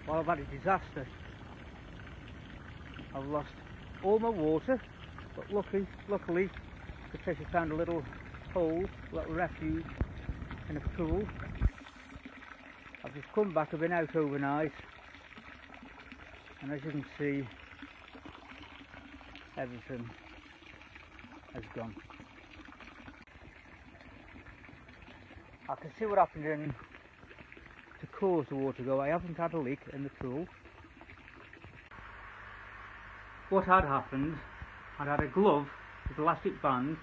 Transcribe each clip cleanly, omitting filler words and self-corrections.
Well, I've had a disaster. I've lost all my water, but luckily the fish have found a little hole, a little refuge in a pool. I've just come back, I've been out overnight, and as you can see, everything has gone. I can see what happened to cause the water to go. I haven't had a leak in the pool. What had happened, I'd had a glove with elastic band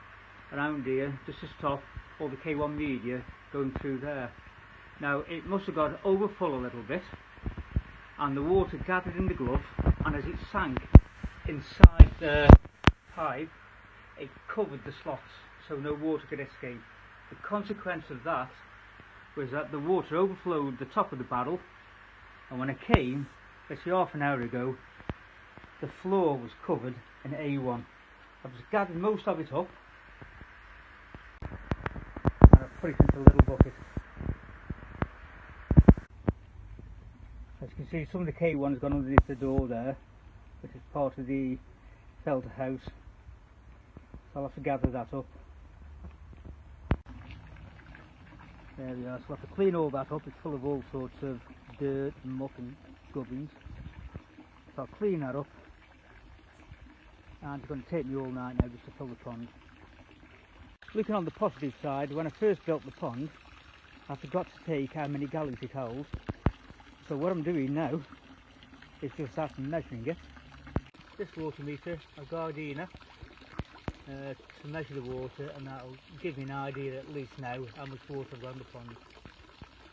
around here just to stop all the K1 media going through there. Now it must have got over full a little bit, and the water gathered in the glove, and as it sank inside the pipe, it covered the slots so no water could escape. The consequence of that was that the water overflowed the top of the barrel, and when I came, let's say half an hour ago, the floor was covered in A1. I've just gathered most of it up and I've put it into a little bucket. As you can see, some of the K1's gone underneath the door there, which is part of the filter house. So I'll have to gather that up. There we are, so I'll have to clean all that up. It's full of all sorts of dirt and muck and gubbies. So I'll clean that up. And it's going to take me all night now just to fill the pond. Looking on the positive side, when I first built the pond, I forgot to take how many gallons it holds. So what I'm doing now is just that and measuring it. This water meter, I've got Gardena to measure the water, and that'll give me an idea at least now how much water I've got in the pond.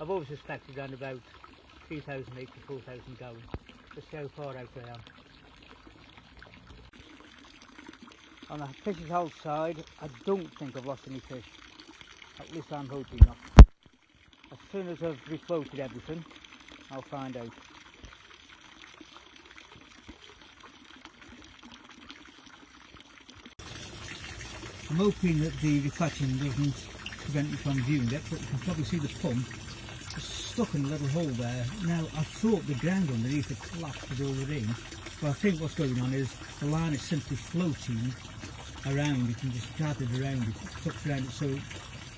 I've always suspected around about 3,800 to 4,000 gallons. Let's see how far out I am. On the fish's hold side, I don't think I've lost any fish. At least I'm hoping not. As soon as I've refloated everything, I'll find out. I'm hoping that the reflection doesn't prevent me from viewing it, but you can probably see the pump stuck in a little hole there. Now, I thought the ground underneath had collapsed with all the rain, but I think what's going on is the line is simply floating around it and just gathered around it, tucked around it. So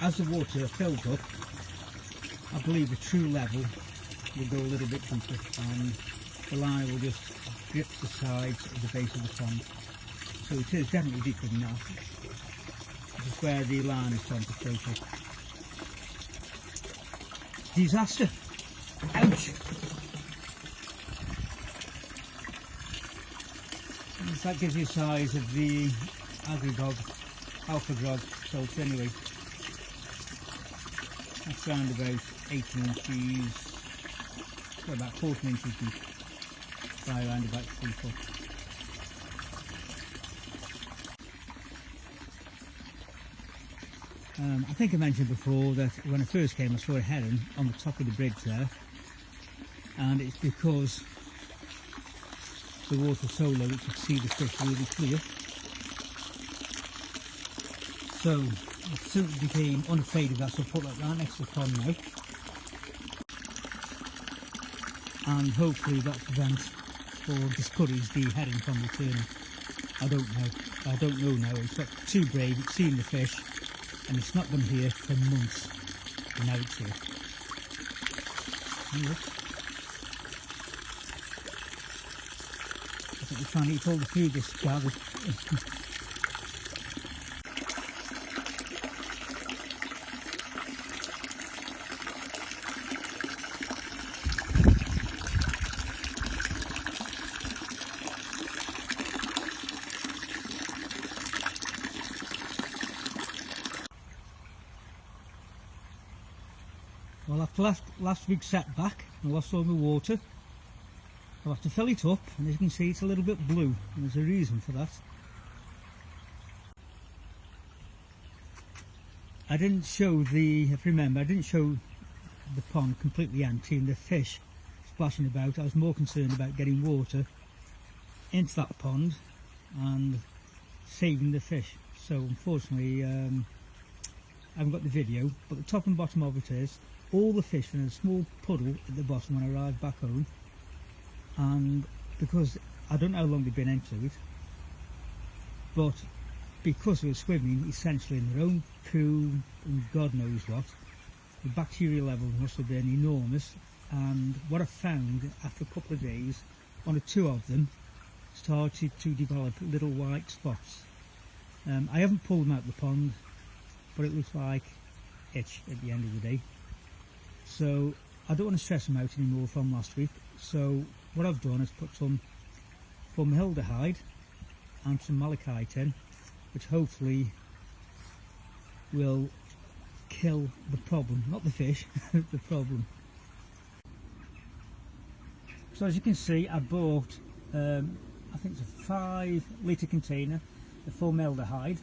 as the water fills up, I believe the true level will go a little bit deeper, and the line will just grip the sides of the base of the pond. So it is definitely deeper than that. This is where the line is starting to float up. Disaster! Ouch! And that gives you a size of the Agrigog, Alpha Grog salt anyway. That's around about 18 inches, so about 14 inches deep, by around about 3 foot. I think I mentioned before that when I first came I saw a heron on the top of the bridge there, and it's because the water was so low it could see the fish really clear. So I simply became unafraid of that, so I put that right next to the pond now, and hopefully that prevents or discourages the heron from returning. I don't know now. It's got too brave, it's seen the fish, and it's not been here for months, and now it's here. Anyway, I think we're trying to eat all the food this gathered. Well, after last week's setback, I lost all my water. I'll have to fill it up, and as you can see it's a little bit blue, and there's a reason for that. I didn't show if you remember, I didn't show the pond completely empty and the fish splashing about. I was more concerned about getting water into that pond and saving the fish. So unfortunately, I haven't got the video, but the top and bottom of it is all the fish in a small puddle at the bottom when I arrived back home, and because I don't know how long they've been into it, but because they were swimming essentially in their own poo and God knows what, the bacteria levels must have been enormous. And what I found after a couple of days, one or two of them started to develop little white spots. I haven't pulled them out of the pond, but it looks like itch at the end of the day. So I don't want to stress them out anymore from last week. So what I've done is put some formaldehyde and some malachite in, which hopefully will kill the problem, not the fish, the problem. So as you can see, I bought, I think it's a 5-litre container of formaldehyde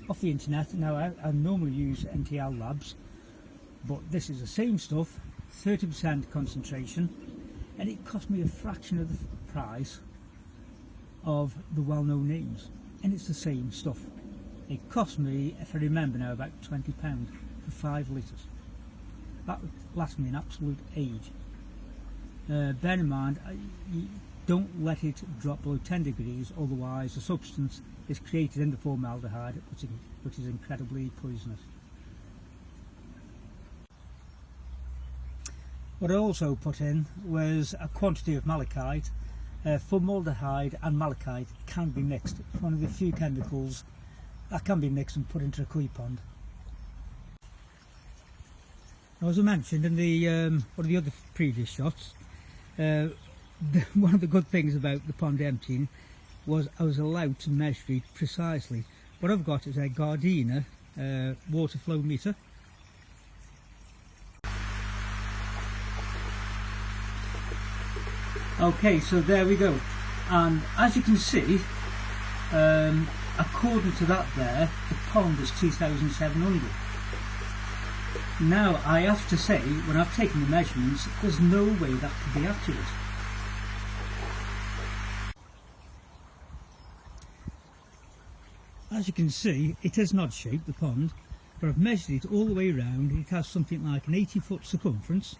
off the internet. Now I normally use NTL Labs, but this is the same stuff, 30% concentration, and it cost me a fraction of the price of the well-known names, and it's the same stuff. It cost me, if I remember now, about £20 for 5 litres. That would last me an absolute age. Bear in mind, you don't let it drop below 10 degrees, otherwise the substance is created in the formaldehyde, which is incredibly poisonous. What I also put in was a quantity of malachite. Formaldehyde and malachite can be mixed. It's one of the few chemicals that can be mixed and put into a koi pond. Now, as I mentioned in the one of the other previous shots, one of the good things about the pond emptying was I was allowed to measure it precisely. What I've got is a Gardena water flow meter. Okay, so there we go, and as you can see, according to that there, the pond is 2,700. Now I have to say, when I've taken the measurements, there's no way that could be accurate. As you can see, it is an odd shape, the pond, but I've measured it all the way around. It has something like an 80-foot circumference,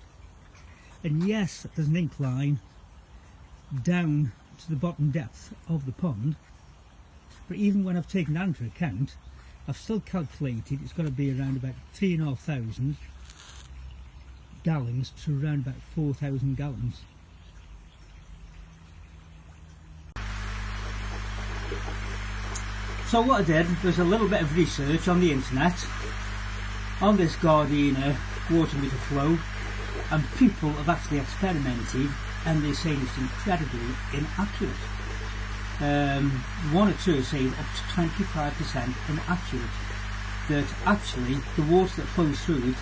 and yes, there's an incline down to the bottom depth of the pond, but even when I've taken that into account, I've still calculated it's got to be around about 3,500 gallons to around about 4,000 gallons. So what I did was a little bit of research on the internet on this Gardena water meter flow, and people have actually experimented and they say it's incredibly inaccurate. One or two are saying up to 25% inaccurate, that actually the water that flows through it,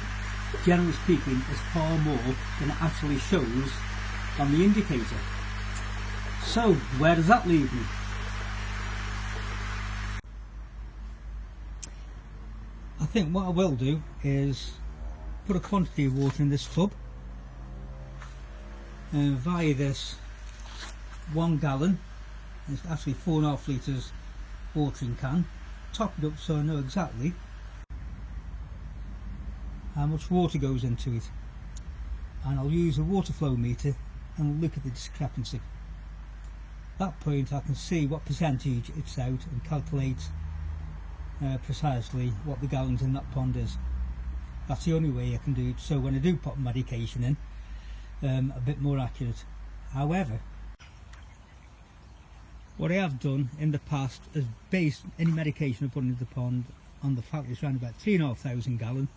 generally speaking, is far more than it actually shows on the indicator. So where does that leave me? I think what I will do is put a quantity of water in this tub via this 1 gallon, it's actually 4.5 litres watering can, top it up so I know exactly how much water goes into it, and I'll use a water flow meter and look at the discrepancy. At that point I can see what percentage it's out and calculate precisely what the gallons in that pond is. That's the only way I can do it, so when I do put medication in, a bit more accurate. However, what I have done in the past is based any medication I put into the pond on the fact it's around about 3,500 gallons,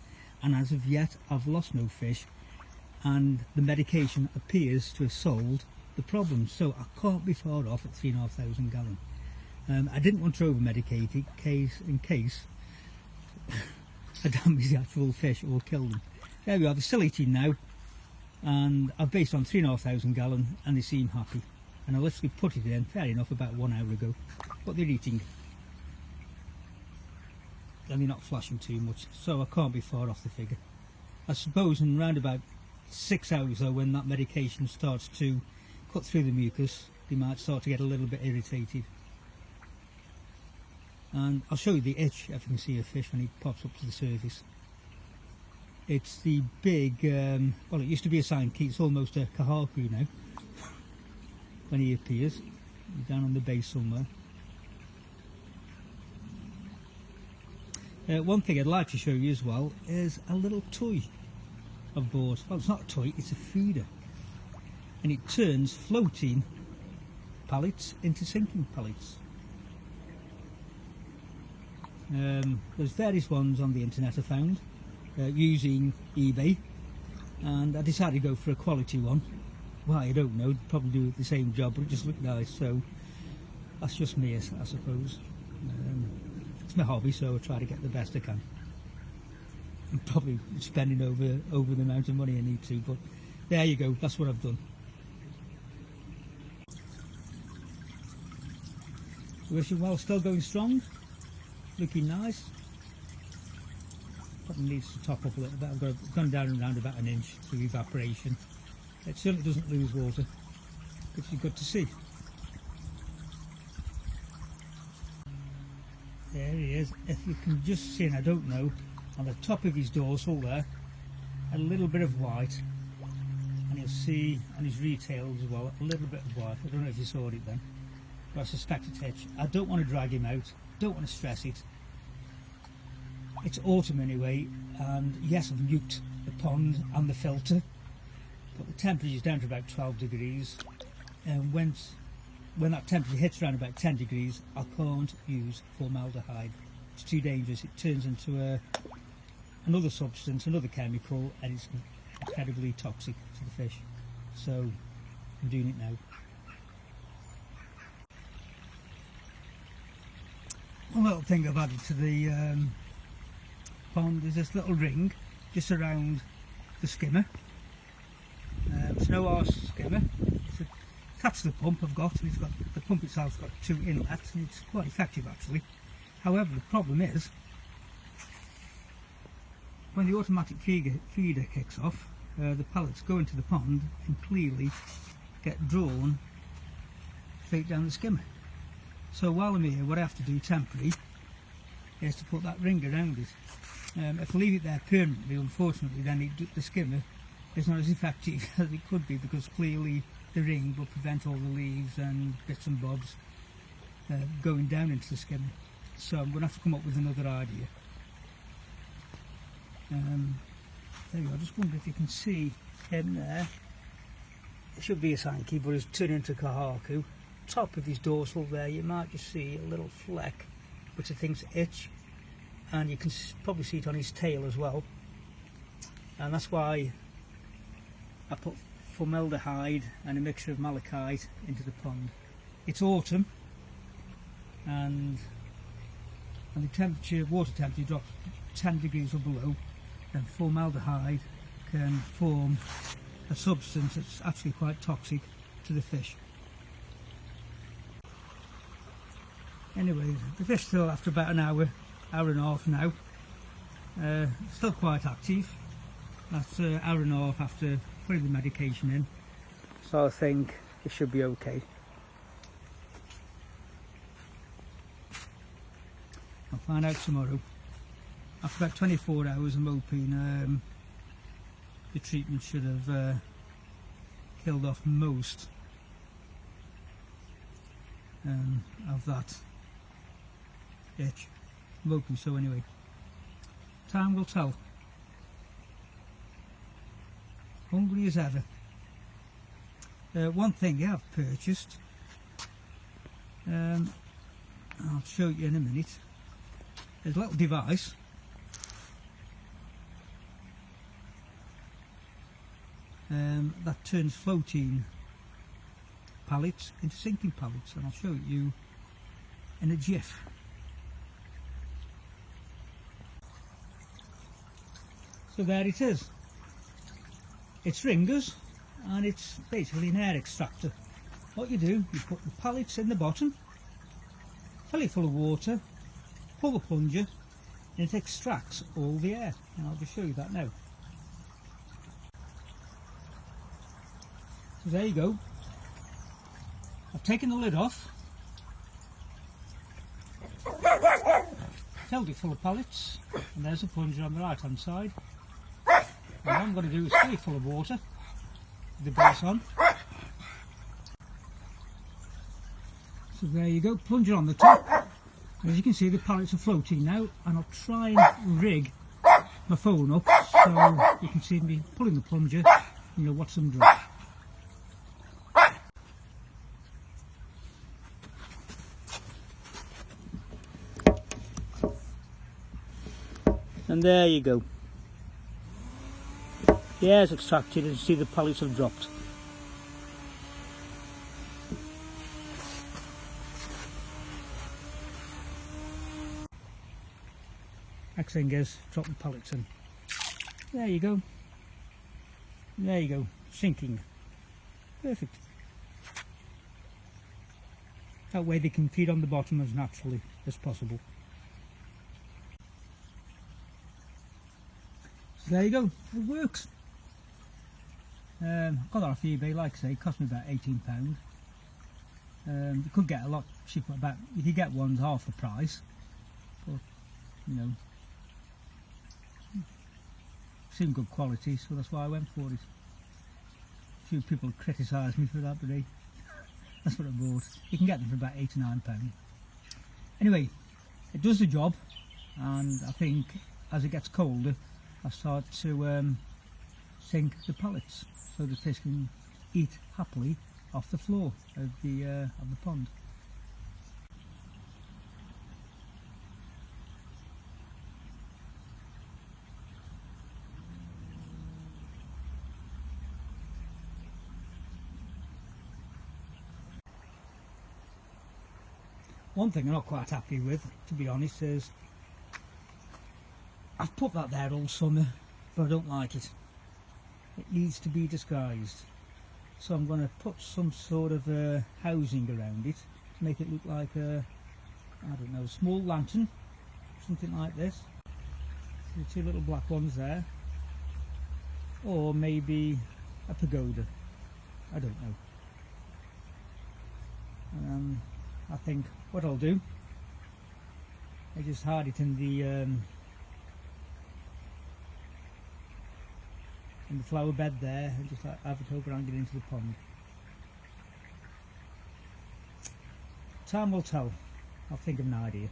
and as of yet I've lost no fish, and the medication appears to have solved the problem, so I can't be far off at 3,500 gallons. I didn't want to over medicate it in case I damage the actual fish or kill them. There we are, they're still eating now, and I've based on 3,500 gallons and they seem happy. And I literally put it in, fair enough, about 1 hour ago, but they're eating. And they're not flashing too much, so I can't be far off the figure. I suppose in around about 6 hours though, when that medication starts to cut through the mucus, they might start to get a little bit irritated. And I'll show you the itch if you can see a fish when he pops up to the surface. It's the big, well, it used to be a sign key, it's almost a kahaku now. when he appears. He's down on the base somewhere. One thing I'd like to show you as well is a little toy I've bought. Well, it's not a toy, it's a feeder. And it turns floating pallets into sinking pallets. There's various ones on the internet I found using eBay, and I decided to go for a quality one. Why, I don't know, probably do the same job, but it just looked nice, so that's just me, I suppose. It's my hobby, so I try to get the best I can. I'm probably spending over the amount of money I need to, but there you go, that's what I've done. Wishing well, still going strong, looking nice. Probably needs to top up a little bit. I've gone down around about an inch through evaporation. It certainly doesn't lose water, which is good to see. There he is. If you can just see, and I don't know, on the top of his dorsal there, a little bit of white, and you'll see on his retails as well, a little bit of white. I don't know if you saw it then, but I suspect it's itch. I don't want to drag him out, don't want to stress it. It's autumn anyway, and yes, I've nuked the pond and the filter, but the temperature is down to about 12 degrees, and when that temperature hits around about 10 degrees, I can't use formaldehyde. It's too dangerous. It turns into another substance, another chemical, and it's incredibly toxic to the fish. So I'm doing it now. One little thing I've added to the pond is this little ring just around the skimmer. It's no arse skimmer. It's attached to the pump I've got, and the pump itself's got 2 inlets, and it's quite effective actually. However, the problem is when the automatic feeder kicks off, the pellets go into the pond and clearly get drawn straight down the skimmer. So while I'm here, what I have to do temporarily is to put that ring around it. If I leave it there permanently, unfortunately, then the skimmer is not as effective as it could be, because clearly the ring will prevent all the leaves and bits and bobs going down into the skimmer. So I'm going to have to come up with another idea. There you go. I just wonder if you can see him there. It should be a sankey, but it's turned into kahaku. Top of his dorsal there, you might just see a little fleck, which I think's itch, and you can probably see it on his tail as well. And that's why I put formaldehyde and a mixture of malachite into the pond. It's autumn, and when the water temperature drops 10 degrees or below, then formaldehyde can form a substance that's actually quite toxic to the fish. Anyway, the fish still, after about an hour and a half now, still quite active. That's an hour and a half after putting the medication in, so I think it should be okay. I'll find out tomorrow. After about 24 hours, I'm hoping the treatment should have killed off most of that itch. I'm hoping so anyway. Time will tell. Hungry as ever. One thing I've purchased, I'll show you in a minute. There's a little device that turns floating pallets into sinking pallets, and I'll show you in a jiff. So there it is. It's ringers, and it's basically an air extractor. What you do, you put the pallets in the bottom, fill it full of water, pull the plunger, and it extracts all the air. And I'll just show you that now. So there you go. I've taken the lid off, filled it full of pallets, and there's a plunger on the right hand side. And what I'm going to do is fill it full of water with the base on, So there you go, plunger on the top. As you can see, the pallets are floating now, and I'll try and rig my phone up so you can see me pulling the plunger and you'll watch them drop. And there you go. The air's extracted and you see the pallets have dropped. Next thing is drop the pallets in. There you go. There you go. Sinking. Perfect. That way they can feed on the bottom as naturally as possible. So there you go. It works. Got that off eBay, like I say, it cost me about £18. You could get a lot cheaper, about, you could get ones half the price, but you know, seemed good quality, so that's why I went for it. A few people criticised me for that, but hey, that's what I bought. You can get them for about £8 or £9. Anyway, it does the job, and I think as it gets colder, I start to sink the pallets so the fish can eat happily off the floor of the pond. One thing I'm not quite happy with, to be honest, is I've put that there all summer, but I don't like it. It needs to be disguised. So I'm going to put some sort of housing around it to make it look like a, I don't know, small lantern, something like this. The two little black ones there. Or maybe a pagoda. I don't know. I think what I'll do, I just hide it in the flower bed there, and just like have it overhanging into the pond. Time will tell. I'll think of an idea.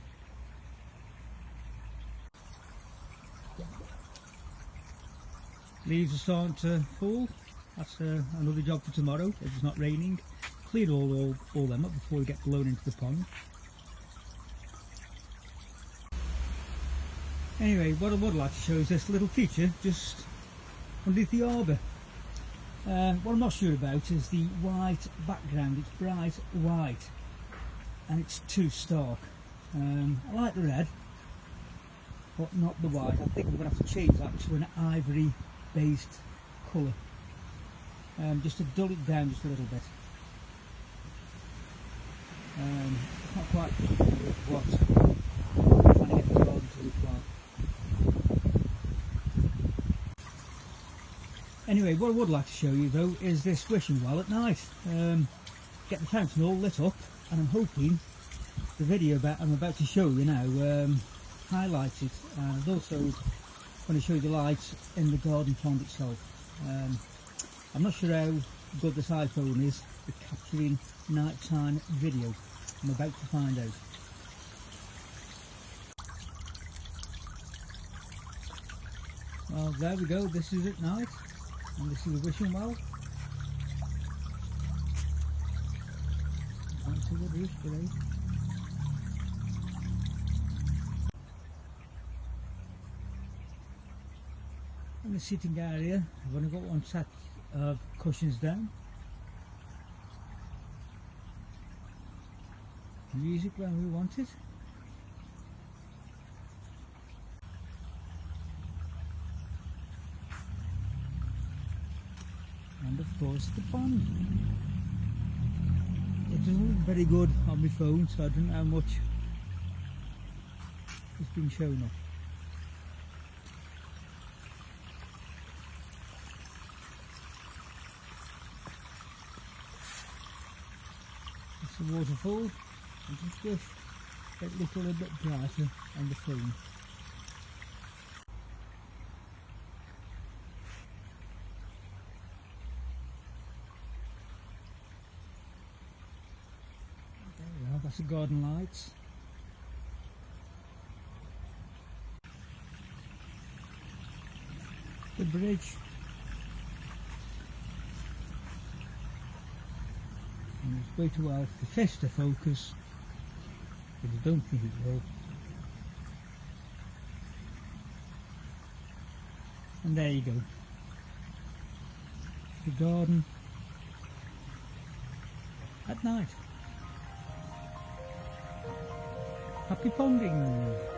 Leaves are starting to fall. That's another job for tomorrow if it's not raining. Clear all them up before we get blown into the pond. Anyway, what I would like to show is this little feature just underneath the arbour. What I'm not sure about is the white background. It's bright white and it's too stark. I like the red, but not the white. I think I'm going to have to change that to an ivory based colour, just to dull it down just a little bit. Not quite what I'm trying to get the garden to look like. Anyway, what I would like to show you though is this wishing well at night. Get the fountain all lit up, and I'm hoping the video I'm about to show you now highlights it, and also going to show you the lights in the garden pond itself. I'm not sure how good this iPhone is for capturing nighttime video. I'm about to find out. Well, there we go, this is at night, and this is a wishing well. Can't see what it is today. In the sitting area, I've only got one set of cushions down. Music when we want it. And of course the pond. It doesn't look very good on my phone, so I don't know how much has been shown off. It's a waterfall. I just wish it looked a little bit brighter on the phone. That's the garden lights. The bridge. And it's way too well for fish to focus, but I don't think it will. And there you go. The garden at night. Happy ponding!